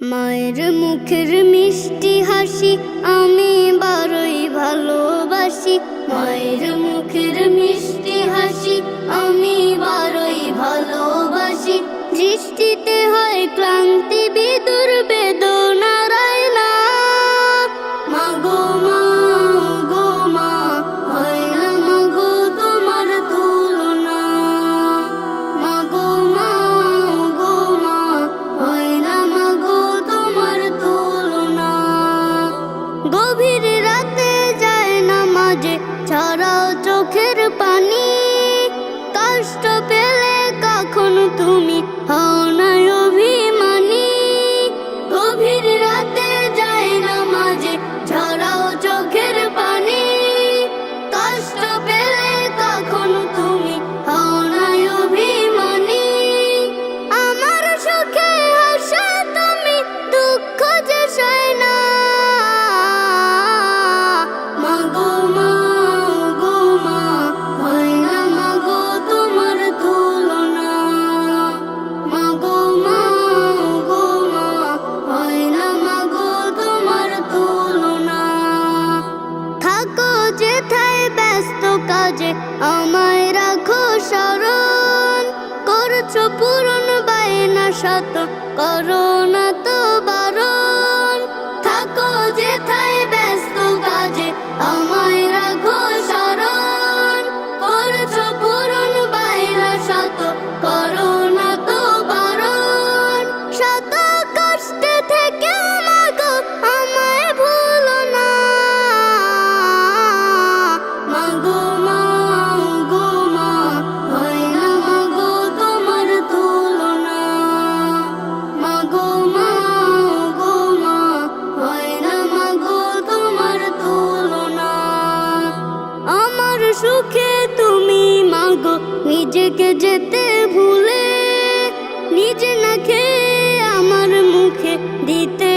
মায়ের মুখের মিষ্টি হাসি আমি বড়ই ভালোবাসি। মায়ের মুখের মিষ্টি হাসি আমি বড়ই ভালোবাসি। দৃষ্টিতে হয় ক্লান্তি বিদুর বেদনারায় না। মাগো মা গো মা হয় না মাগো তোমার তুলনা। মাগো মা গো মা হয় না মাগো তোমার তুলনা। গভীর রাতে যায় না মাঝে ছড়াও চোখের পানি। কষ্ট পেলে কখন তুমি হও না অভিমানী। গভীর রাতে যায় না মাঝে ছড়াও চোখের পানি। কষ্ট পেলে কখন তুমি হও না অভিমানী। আমার সুখে হাসে তুমি দুঃখ যে সয় না। মাগো মা গো মা হয় না মাগো তোমার তুলনা। মাগো মা গো মা হয় না মাগো তোমার তুলনা। থাকো যেথায় ব্যস্ত কাজে আমায় রাখো স্মরণ। করছো পূরণ বায়না শত করো না তো বারণ। থাকো যেথায় ব্যস্ত কাজে আমায় রাখো স্মরণ। করছো পূরণ বায়না শত করো না তো বারণ। শত কষ্টে থেকে মাগো আমায় ভুলো না। মাগো মা গো মা হয় না মাগো তোমার তুলনা। মাগো মা গো মা হয় না মাগো তোমার তুলনা। আমার সুখে তুমি মাগো নিজেকে যেতে ভুলে। নিজে না খেয়ে আমার মুখে দিতে